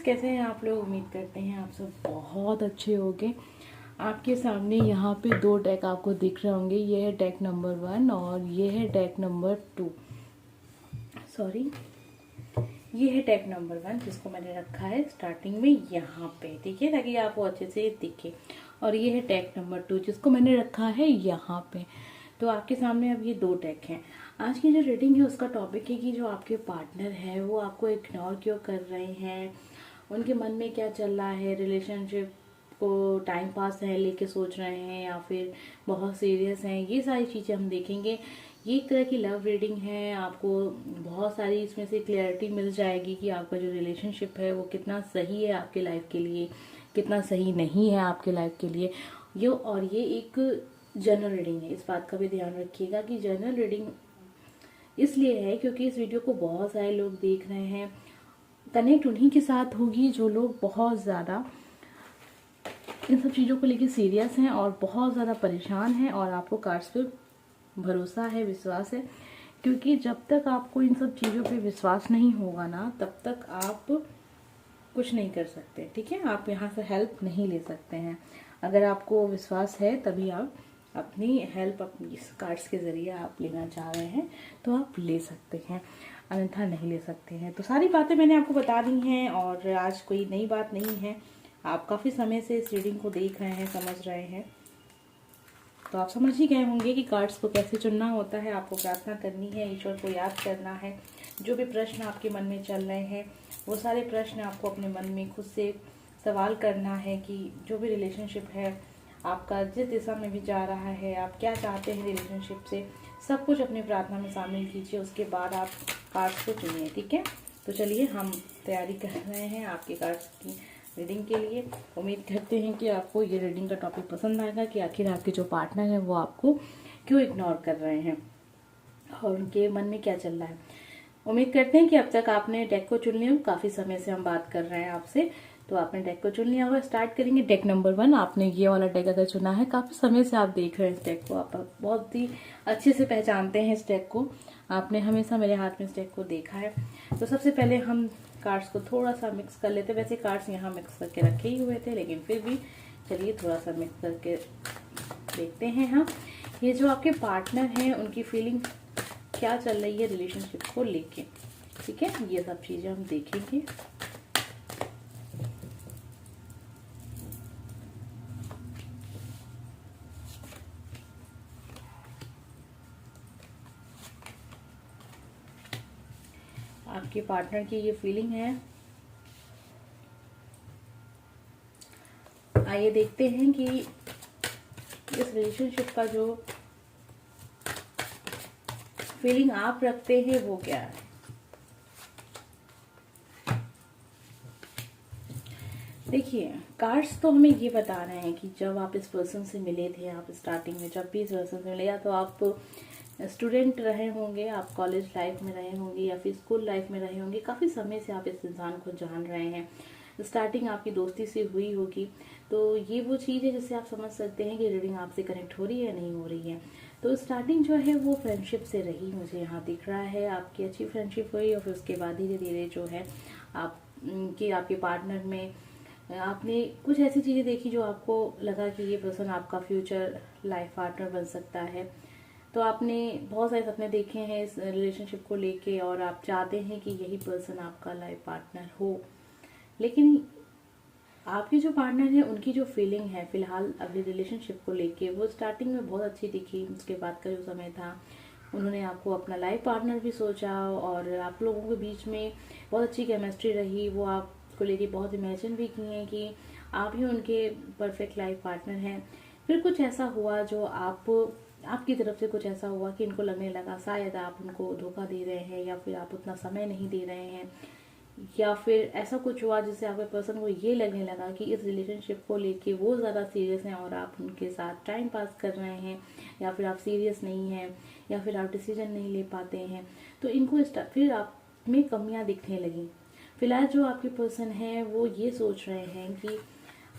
कैसे हैं आप लोग। उम्मीद करते हैं आप सब बहुत अच्छे होंगे। आपके सामने यहाँ पे दो डेक आपको दिख रहे होंगे। ये है डेक नंबर 1 और ये है डेक नंबर 2। सॉरी, ये है डेक नंबर 1 जिसको मैंने रखा है स्टार्टिंग में यहाँ पे, ठीक है, ताकि आपको अच्छे से दिखे। और ये है डेक नंबर 2 जिसको मैंने रखा है यहाँ पे। तो आपके सामने अब ये दो डेक हैं। आज की जो रीडिंग है उसका टॉपिक है कि जो आपके पार्टनर है वो आपको इग्नोर क्यों कर रहे हैं, उनके मन में क्या चल रहा है, रिलेशनशिप को टाइम पास है लेके सोच रहे हैं या फिर बहुत सीरियस हैं। ये सारी चीज़ें हम देखेंगे। ये एक तरह की लव रीडिंग है। आपको बहुत सारी इसमें से क्लैरिटी मिल जाएगी कि आपका जो रिलेशनशिप है वो कितना सही है आपके लाइफ के लिए, कितना सही नहीं है आपके लाइफ के लिए। ये एक जनरल रीडिंग है। इस बात का भी ध्यान रखिएगा कि जनरल रीडिंग इसलिए है क्योंकि इस वीडियो को बहुत सारे लोग देख रहे हैं। कनेक्ट उन्हीं के साथ होगी जो लोग बहुत ज़्यादा इन सब चीज़ों को लेकर सीरियस हैं और बहुत ज़्यादा परेशान हैं और आपको कार्ड्स पे भरोसा है, विश्वास है। क्योंकि जब तक आपको इन सब चीज़ों पे विश्वास नहीं होगा ना, तब तक आप कुछ नहीं कर सकते, ठीक है। आप यहाँ से हेल्प नहीं ले सकते हैं। अगर आपको विश्वास है तभी आप अपनी हेल्प अपनी कार्ड्स के ज़रिए आप लेना चाह रहे हैं तो आप ले सकते हैं, अन्यथा नहीं ले सकते हैं। तो सारी बातें मैंने आपको बता दी हैं और आज कोई नई बात नहीं है। आप काफ़ी समय से इस रीडिंग को देख रहे हैं, समझ रहे हैं, तो आप समझ ही गए होंगे कि कार्ड्स को कैसे चुनना होता है। आपको प्रार्थना करनी है, ईश्वर को याद करना है। जो भी प्रश्न आपके मन में चल रहे हैं वो सारे प्रश्न आपको अपने मन में खुद से सवाल करना है कि जो भी रिलेशनशिप है आपका जिस दिशा में भी जा रहा है, आप क्या चाहते हैं रिलेशनशिप से, सब कुछ अपनी प्रार्थना में शामिल कीजिए। उसके बाद आप कार्ड्स को चुनिए, ठीक है। तो चलिए हम तैयारी कर रहे हैं आपके कार्ड्स की रीडिंग के लिए। उम्मीद करते हैं कि आपको ये रीडिंग का टॉपिक पसंद आएगा कि आखिर आपके जो पार्टनर है वो आपको क्यों इग्नोर कर रहे हैं और उनके मन में क्या चल रहा है। उम्मीद करते हैं कि अब तक आपने डेक को चुन लिया। काफ़ी समय से हम बात कर रहे हैं आपसे, तो आपने डेक को चुन लिया होगा। स्टार्ट करेंगे डेक नंबर 1। आपने ये वाला डेक अगर चुना है, काफ़ी समय से आप देख रहे हैं इस डेक को, आप बहुत ही अच्छे से पहचानते हैं इस डेक को। आपने हमेशा मेरे हाथ में इस डेक को देखा है। तो सबसे पहले हम कार्ड्स को थोड़ा सा मिक्स कर लेते हैं। वैसे कार्ड्स यहाँ मिक्स करके रखे ही हुए थे, लेकिन फिर भी चलिए थोड़ा सा मिक्स करके देखते हैं हम। ये जो आपके पार्टनर हैं उनकी फीलिंग क्या चल रही है रिलेशनशिप को लेके, ठीक है, ये सब चीज़ें हम देखेंगे। आपके पार्टनर की ये फीलिंग है। आइए देखते हैं कि इस रिलेशनशिप का जो फीलिंग आप रखते हैं वो क्या है। देखिए, कार्ड्स तो हमें ये बता रहे हैं कि जब आप इस पर्सन से मिले थे, आप स्टार्टिंग में जब भी इस पर्सन से मिले, या तो आप स्टूडेंट रहे होंगे, आप कॉलेज लाइफ में रहे होंगे या फिर स्कूल लाइफ में रहे होंगे, काफ़ी समय से आप इस इंसान को जान रहे हैं। स्टार्टिंग आपकी दोस्ती से हुई होगी। तो ये वो चीज़ है जिससे आप समझ सकते हैं कि रीडिंग आपसे कनेक्ट हो रही है या नहीं हो रही है। तो स्टार्टिंग जो है वो फ्रेंडशिप से रही, मुझे यहाँ दिख रहा है। आपकी अच्छी फ्रेंडशिप हुई और फिर उसके बाद धीरे धीरे जो है आप कि आपके पार्टनर में आपने कुछ ऐसी चीज़ें देखी जो आपको लगा कि ये पर्सन आपका फ्यूचर लाइफ पार्टनर बन सकता है। तो आपने बहुत सारे सपने देखे हैं इस रिलेशनशिप को लेके और आप चाहते हैं कि यही पर्सन आपका लाइफ पार्टनर हो। लेकिन आपके जो पार्टनर है उनकी जो फीलिंग है फिलहाल अभी रिलेशनशिप को लेके, वो स्टार्टिंग में बहुत अच्छी दिखी। उसके बाद का जो समय था उन्होंने आपको अपना लाइफ पार्टनर भी सोचा और आप लोगों के बीच में बहुत अच्छी केमिस्ट्री रही। वो आपको लेके बहुत इमेजिन भी किए कि आप ही उनके परफेक्ट लाइफ पार्टनर हैं। फिर कुछ ऐसा हुआ जो आपकी तरफ से कुछ ऐसा हुआ कि इनको लगने लगा शायद आप उनको धोखा दे रहे हैं या फिर आप उतना समय नहीं दे रहे हैं, या फिर ऐसा कुछ हुआ जिससे आपके पर्सन को ये लगने लगा कि इस रिलेशनशिप को लेके वो ज़्यादा सीरियस हैं और आप उनके साथ टाइम पास कर रहे हैं, या फिर आप सीरियस नहीं हैं, या फिर आप डिसीजन नहीं ले पाते हैं। तो इनको फिर आप में कमियां दिखने लगी। फिलहाल जो आपके पर्सन हैं वो ये सोच रहे हैं कि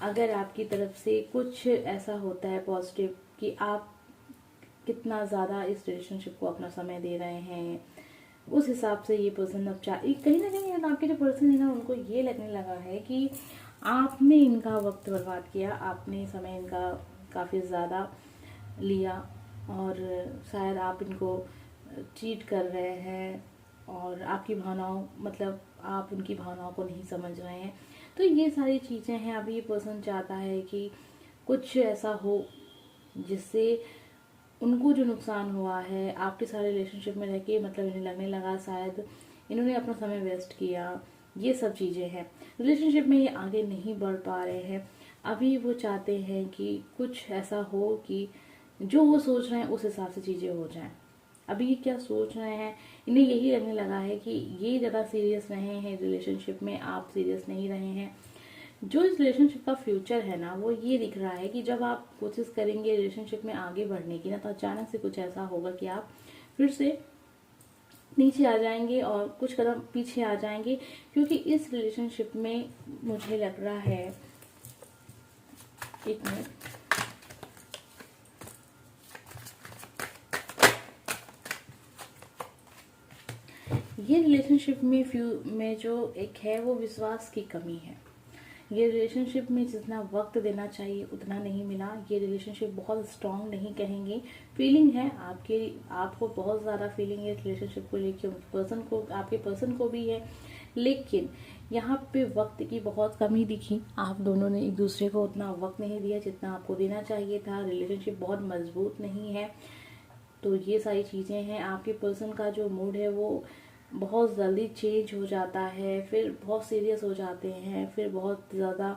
अगर आपकी तरफ से कुछ ऐसा होता है पॉजिटिव कि आप कितना ज़्यादा इस रिलेशनशिप को अपना समय दे रहे हैं, उस हिसाब से ये पर्सन अब कहीं ना कहीं आपके जो पर्सन है ना, उनको ये लगने लगा है कि आपने इनका वक्त बर्बाद किया, आपने समय इनका काफ़ी ज़्यादा लिया और शायद आप इनको चीट कर रहे हैं और आपकी भावनाओं, मतलब आप उनकी भावनाओं को नहीं समझ रहे हैं। तो ये सारी चीज़ें हैं। अभी ये पर्सन चाहता है कि कुछ ऐसा हो जिससे उनको जो नुकसान हुआ है आपके सारे रिलेशनशिप में रह के, मतलब इन्हें लगने लगा शायद इन्होंने अपना समय वेस्ट किया, ये सब चीज़ें हैं। रिलेशनशिप में ये आगे नहीं बढ़ पा रहे हैं। अभी वो चाहते हैं कि कुछ ऐसा हो कि जो वो सोच रहे हैं उस हिसाब से चीज़ें हो जाएं। अभी ये क्या सोच रहे हैं, इन्हें यही लगने लगा है कि ये ज़्यादा सीरियस रहे हैं रिलेशनशिप में, आप सीरियस नहीं रहे हैं। जो इस रिलेशनशिप का फ्यूचर है ना, वो ये दिख रहा है कि जब आप कोशिश करेंगे रिलेशनशिप में आगे बढ़ने की ना, तो अचानक से कुछ ऐसा होगा कि आप फिर से नीचे आ जाएंगे और कुछ कदम पीछे आ जाएंगे। क्योंकि इस रिलेशनशिप में मुझे लग रहा है, एक मिनट, ये रिलेशनशिप में जो एक है वो विश्वास की कमी है। ये रिलेशनशिप में जितना वक्त देना चाहिए उतना नहीं मिला। ये रिलेशनशिप बहुत स्ट्रांग नहीं कहेंगे, फीलिंग है आपको बहुत ज़्यादा फीलिंग है रिलेशनशिप को लेके, पर्सन को, आपके पर्सन को भी है। लेकिन यहाँ पे वक्त की बहुत कमी दिखी, आप दोनों ने एक दूसरे को उतना वक्त नहीं दिया जितना आपको देना चाहिए था। रिलेशनशिप बहुत मजबूत नहीं है। तो ये सारी चीज़ें हैं। आपके पर्सन का जो मूड है वो बहुत जल्दी चेंज हो जाता है, फिर बहुत सीरियस हो जाते हैं, फिर बहुत ज़्यादा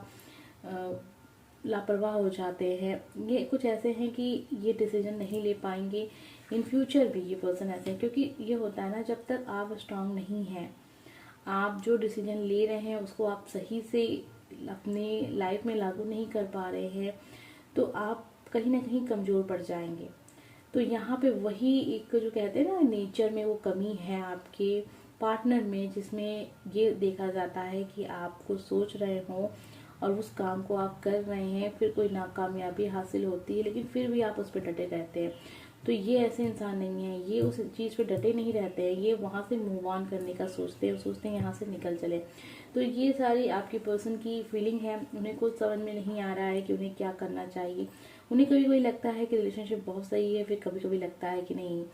लापरवाह हो जाते हैं। ये कुछ ऐसे हैं कि ये डिसीजन नहीं ले पाएंगे इन फ्यूचर भी। ये पर्सन ऐसे हैं क्योंकि ये होता है ना, जब तक आप स्ट्रांग नहीं हैं, आप जो डिसीजन ले रहे हैं उसको आप सही से अपने लाइफ में लागू नहीं कर पा रहे हैं, तो आप कहीं ना कहीं कमज़ोर पड़ जाएंगे। तो यहाँ पे वही एक जो कहते हैं ना, नेचर में वो कमी है आपके पार्टनर में, जिसमें ये देखा जाता है कि आप कुछ सोच रहे हो और उस काम को आप कर रहे हैं, फिर कोई नाकामयाबी हासिल होती है लेकिन फिर भी आप उस पर डटे रहते हैं। तो ये ऐसे इंसान नहीं है, ये उस चीज़ पे डटे नहीं रहते हैं, ये वहाँ से मूव ऑन करने का सोचते हैं, सोचते हैं यहाँ से निकल चले। तो ये सारी आपके पर्सन की फीलिंग है। उन्हें कुछ समझ में नहीं आ रहा है कि उन्हें क्या करना चाहिए। उन्हें कभी कभी लगता है कि रिलेशनशिप बहुत सही है, फिर कभी कभी लगता है कि नहीं,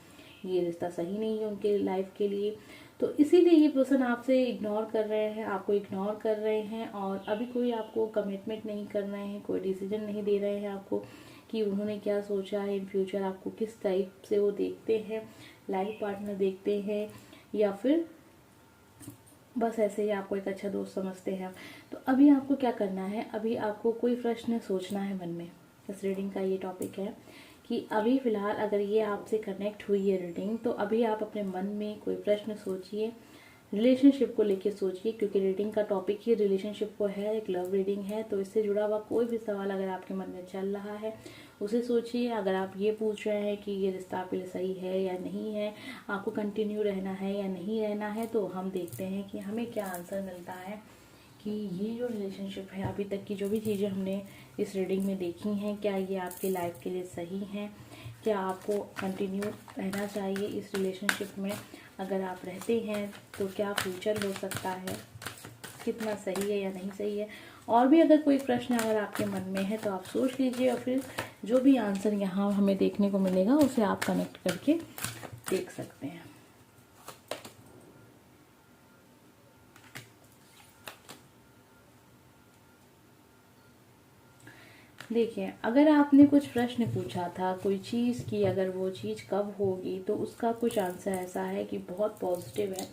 ये रिश्ता सही नहीं है उनके लाइफ के लिए। तो इसीलिए ये पर्सन आपसे इग्नोर कर रहे हैं, आपको इग्नोर कर रहे हैं और अभी कोई आपको कमिटमेंट नहीं कर रहे हैं, कोई डिसीजन नहीं दे रहे हैं आपको कि उन्होंने क्या सोचा है इन फ्यूचर, आपको किस टाइप से वो देखते हैं, लाइफ पार्टनर देखते हैं या फिर बस ऐसे ही आपको एक अच्छा दोस्त समझते हैं। तो अभी आपको क्या करना है, अभी आपको कोई प्रश्न सोचना है मन में। इस रीडिंग का ये टॉपिक है कि अभी फिलहाल अगर ये आपसे कनेक्ट हुई है रीडिंग, तो अभी आप अपने मन में कोई प्रश्न सोचिए, रिलेशनशिप को लेके सोचिए, क्योंकि रीडिंग का टॉपिक ही रिलेशनशिप को है, एक लव रीडिंग है। तो इससे जुड़ा हुआ कोई भी सवाल अगर आपके मन में चल रहा है उसे सोचिए। अगर आप ये पूछ रहे हैं कि ये रिश्ता आपके लिए सही है या नहीं है, आपको कंटिन्यू रहना है या नहीं रहना है, तो हम देखते हैं कि हमें क्या आंसर मिलता है कि ये जो रिलेशनशिप है, अभी तक की जो भी चीज़ें हमने इस रीडिंग में देखी हैं, क्या ये आपके लाइफ के लिए सही हैं, क्या आपको कंटिन्यू रहना चाहिए इस रिलेशनशिप में, अगर आप रहते हैं तो क्या फ्यूचर हो सकता है, कितना सही है या नहीं सही है। और भी अगर कोई प्रश्न अगर आपके मन में है तो आप सोच लीजिए और फिर जो भी आंसर यहाँ हमें देखने को मिलेगा उसे आप कनेक्ट करके देख सकते हैं। देखिए, अगर आपने कुछ प्रश्न पूछा था कोई चीज़ की, अगर वो चीज़ कब होगी, तो उसका कुछ आंसर ऐसा है कि बहुत पॉजिटिव है।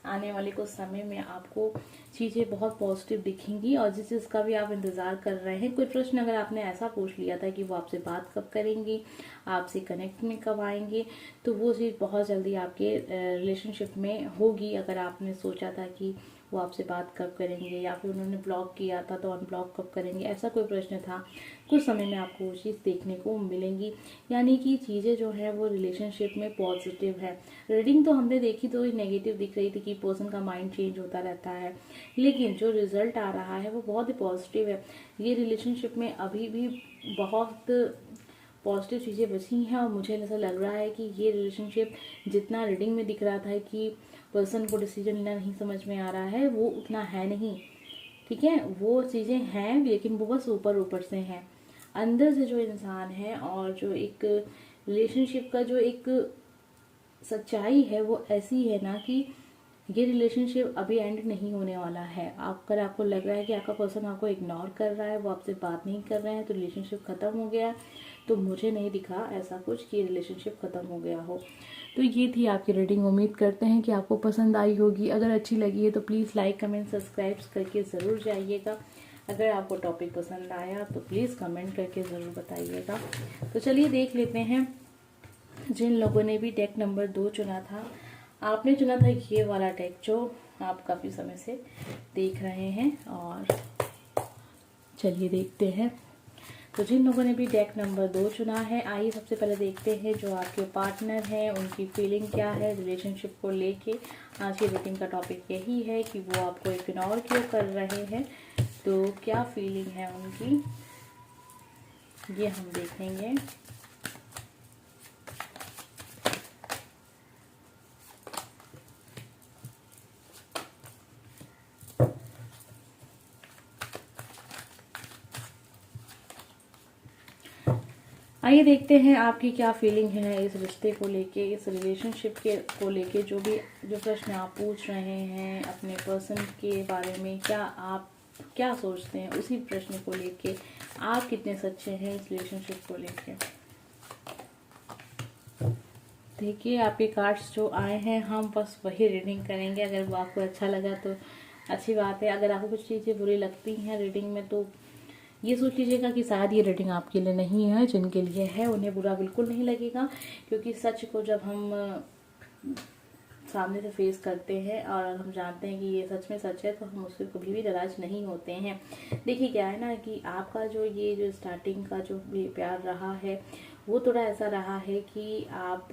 आने वाले कुछ समय में आपको चीज़ें बहुत पॉजिटिव दिखेंगी और जिस चीज़ का भी आप इंतज़ार कर रहे हैं। कोई प्रश्न अगर आपने ऐसा पूछ लिया था कि वो आपसे बात कब करेंगी, आपसे कनेक्ट में कब आएंगे, तो वो चीज़ बहुत जल्दी आपके रिलेशनशिप में होगी। अगर आपने सोचा था कि वो आपसे बात कब करेंगे या फिर उन्होंने ब्लॉक किया था तो अनब्लॉक कब करेंगे, ऐसा कोई प्रश्न था, कुछ समय में आपको वो चीज़ देखने को मिलेंगी। यानी कि चीज़ें जो है वो रिलेशनशिप में पॉजिटिव है। रीडिंग तो हमने देखी तो नेगेटिव दिख रही थी कि पर्सन का माइंड चेंज होता रहता है, लेकिन जो रिजल्ट आ रहा है वो बहुत ही पॉजिटिव है। ये रिलेशनशिप में अभी भी बहुत पॉजिटिव चीज़ें बची हैं और मुझे ऐसा लग रहा है कि ये रिलेशनशिप जितना रीडिंग में दिख रहा था कि पर्सन को डिसीजन लेना नहीं समझ में आ रहा है, वो उतना है नहीं, ठीक है। वो चीज़ें हैं लेकिन वो बस ऊपर ऊपर से हैं। अंदर से जो इंसान है और जो एक रिलेशनशिप का जो एक सच्चाई है वो ऐसी है ना कि ये रिलेशनशिप अभी एंड नहीं होने वाला है। अगर आपको लग रहा है कि आपका पर्सन आपको इग्नोर कर रहा है, वो आपसे बात नहीं कर रहे हैं, तो रिलेशनशिप ख़त्म हो गया, तो मुझे नहीं दिखा ऐसा कुछ कि रिलेशनशिप ख़त्म हो गया हो। तो ये थी आपकी रीडिंग। उम्मीद करते हैं कि आपको पसंद आई होगी। अगर अच्छी लगी है तो प्लीज़ लाइक कमेंट सब्सक्राइब करके ज़रूर जाइएगा। अगर आपको टॉपिक पसंद आया तो प्लीज़ कमेंट करके ज़रूर बताइएगा। तो चलिए देख लेते हैं जिन लोगों ने भी डेक नंबर 2 चुना था। आपने चुना था ये वाला डेक जो आप काफ़ी समय से देख रहे हैं। और चलिए देखते हैं तो जिन लोगों ने भी डेक नंबर 2 चुना है, आइए सबसे पहले देखते हैं जो आपके पार्टनर हैं उनकी फीलिंग क्या है रिलेशनशिप को लेके। आज की रीडिंग का टॉपिक यही है कि वो आपको इग्नोर क्यों कर रहे हैं, तो क्या फीलिंग है उनकी, ये हम देखेंगे। आइए देखते हैं आपकी क्या फीलिंग है इस रिश्ते को लेके, इस रिलेशनशिप के को लेके। जो प्रश्न आप पूछ रहे हैं अपने पर्सन के बारे में, आप क्या सोचते हैं उसी प्रश्न को लेके। आप कितने सच्चे हैं इस रिलेशनशिप को लेके। देखिए आपके कार्ड्स जो आए हैं हम बस वही रीडिंग करेंगे। अगर वो आपको अच्छा लगा तो अच्छी बात है। अगर आपको कुछ चीज़ें बुरी लगती हैं रीडिंग में तो ये सोच लीजिएगा कि शायद ये रीडिंग आपके लिए नहीं है। जिनके लिए है उन्हें बुरा बिल्कुल नहीं लगेगा, क्योंकि सच को जब हम सामने से फेस करते हैं और हम जानते हैं कि ये सच में सच है तो हम उससे कभी भी नाराज नहीं होते हैं। देखिए क्या है ना कि आपका जो स्टार्टिंग का जो प्यार रहा है वो थोड़ा ऐसा रहा है कि आप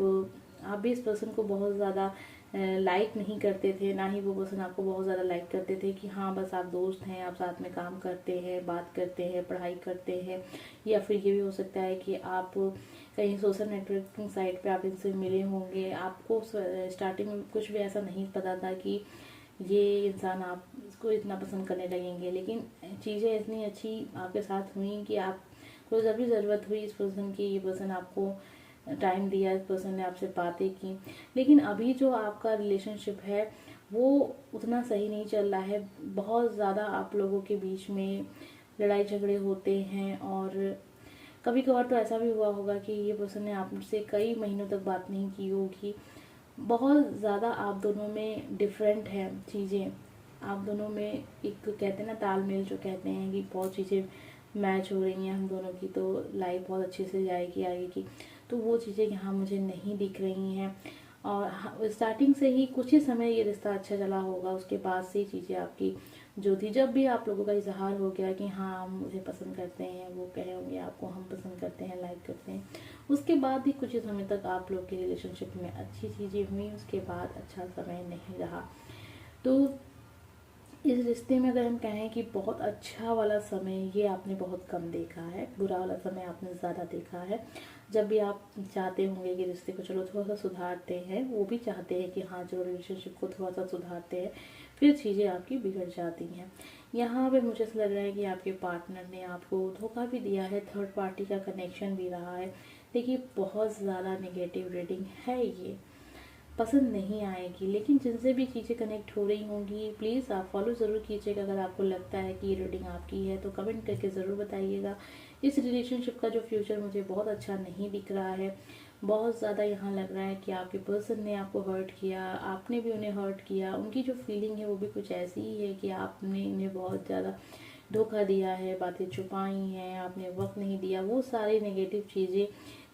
भी इस पर्सन को बहुत ज़्यादा लाइक नहीं करते थे, ना ही वो पर्सन आपको बहुत ज़्यादा लाइक करते थे कि हाँ बस आप दोस्त हैं, आप साथ में काम करते हैं, बात करते हैं, पढ़ाई करते हैं। या फिर ये भी हो सकता है कि आप कहीं सोशल नेटवर्किंग साइट पे आप इनसे मिले होंगे। आपको स्टार्टिंग में कुछ भी ऐसा नहीं पता था कि ये इंसान आप इसको इतना पसंद करने लगेंगे, लेकिन चीज़ें इतनी अच्छी आपके साथ हुई कि आपको जब भी ज़रूरत हुई इस पर्सन की, ये पर्सन आपको टाइम दिया, इस पर्सन ने आपसे बातें की। लेकिन अभी जो आपका रिलेशनशिप है वो उतना सही नहीं चल रहा है। बहुत ज़्यादा आप लोगों के बीच में लड़ाई झगड़े होते हैं और कभी कभार तो ऐसा भी हुआ होगा कि ये पर्सन ने आपसे कई महीनों तक बात नहीं की होगी। बहुत ज़्यादा आप दोनों में डिफरेंट है चीज़ें। आप दोनों में एक कहते हैं ना तालमेल, जो कहते हैं कि बहुत चीज़ें मैच हो रही हैं हम दोनों की, तो लाइफ बहुत अच्छे से जाएगी आगे की। तो वो चीज़ें यहाँ मुझे नहीं दिख रही हैं। और स्टार्टिंग से ही कुछ ही समय ये रिश्ता अच्छा चला होगा, उसके बाद से चीज़ें आपकी जो थी, जब भी आप लोगों का इजहार हो गया कि हाँ हम मुझे पसंद करते हैं, वो कहे होंगे आपको हम पसंद करते हैं, लाइक करते हैं, उसके बाद भी कुछ ही समय तक आप लोग के रिलेशनशिप में अच्छी चीज़ें हुई, उसके बाद अच्छा समय नहीं रहा। तो इस रिश्ते में अगर हम कहें कि बहुत अच्छा वाला समय ये आपने बहुत कम देखा है, बुरा वाला समय आपने ज़्यादा देखा है। जब भी आप चाहते होंगे कि रिश्ते को चलो थोड़ा सा सुधारते हैं, वो भी चाहते हैं कि हाँ जो रिलेशनशिप को थोड़ा सा सुधारते हैं, फिर चीज़ें आपकी बिगड़ जाती हैं। यहाँ पे मुझे ऐसा लग रहा है कि आपके पार्टनर ने आपको धोखा भी दिया है, थर्ड पार्टी का कनेक्शन भी रहा है। देखिए बहुत ज़्यादा नेगेटिव रीडिंग है ये, पसंद नहीं आएगी। लेकिन जिनसे भी चीज़ें कनेक्ट हो रही होंगी प्लीज़ आप फॉलो ज़रूर कीजिएगा। अगर आपको लगता है कि ये रीडिंग आपकी है तो कमेंट करके ज़रूर बताइएगा। इस रिलेशनशिप का जो फ्यूचर मुझे बहुत अच्छा नहीं दिख रहा है। बहुत ज़्यादा यहाँ लग रहा है कि आपके पर्सन ने आपको हर्ट किया, आपने भी उन्हें हर्ट किया। उनकी जो फीलिंग है वो भी कुछ ऐसी ही है कि आपने इन्हें बहुत ज़्यादा धोखा दिया है, बातें छुपाई हैं, आपने वक्त नहीं दिया। वो सारी नेगेटिव चीज़ें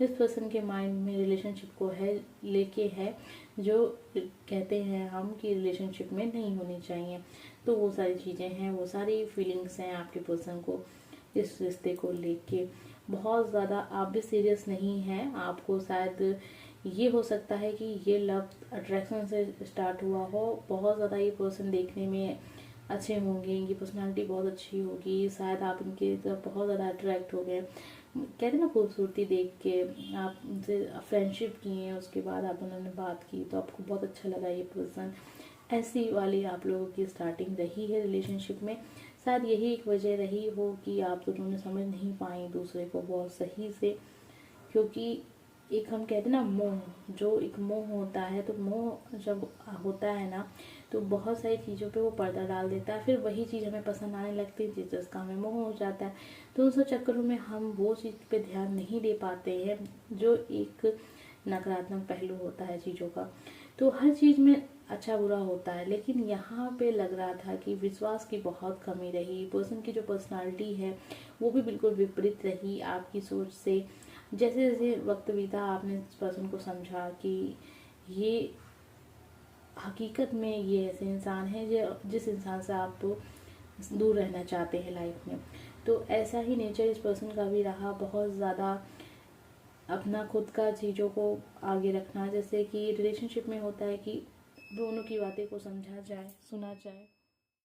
इस पर्सन के माइंड में रिलेशनशिप को है लेके है, जो कहते हैं हम कि रिलेशनशिप में नहीं होनी चाहिए। तो वो सारी चीज़ें हैं, वो सारी फीलिंग्स हैं आपके पर्सन को इस रिश्ते को लेके। बहुत ज़्यादा आप भी सीरियस नहीं हैं। आपको शायद ये हो सकता है कि ये लव अट्रैक्शन से स्टार्ट हुआ हो। बहुत ज़्यादा ये पर्सन देखने में अच्छे होंगे, इनकी पर्सनालिटी बहुत अच्छी होगी, शायद आप इनके तरफ बहुत ज़्यादा अट्रैक्ट हो गए। कहते हैं ना खूबसूरती देख के आप उनसे फ्रेंडशिप किए, उसके बाद आप उन्होंने बात की तो आपको बहुत अच्छा लगा ये पर्सन, ऐसी वाली आप लोगों की स्टार्टिंग रही है रिलेशनशिप में। शायद यही एक वजह रही हो कि आप दोनों ने समझ नहीं पाई दूसरे को बहुत सही से, क्योंकि एक हम कहते हैं ना मोह, जो एक मोह होता है, तो मोह जब होता है ना तो बहुत सारी चीज़ों पे वो पर्दा डाल देता है, फिर वही चीज़ हमें पसंद आने लगती है जिसका हमें मोह हो जाता है। तो उन सब चक्करों में हम वो चीज़ पे ध्यान नहीं दे पाते हैं जो एक नकारात्मक पहलू होता है चीज़ों का। तो हर चीज़ में अच्छा बुरा होता है, लेकिन यहाँ पे लग रहा था कि विश्वास की बहुत कमी रही, पर्सन की जो पर्सनालिटी है वो भी बिल्कुल विपरीत रही आपकी सोच से। जैसे जैसे वक्त बीता आपने इस पर्सन को समझा कि ये हकीकत में ये ऐसे इंसान है जो जिस इंसान से आप दूर रहना चाहते हैं लाइफ में। तो ऐसा ही नेचर इस पर्सन का भी रहा, बहुत ज़्यादा अपना खुद का चीज़ों को आगे रखना, जैसे कि रिलेशनशिप में होता है कि दोनों की बातें को समझा जाए, सुना जाए।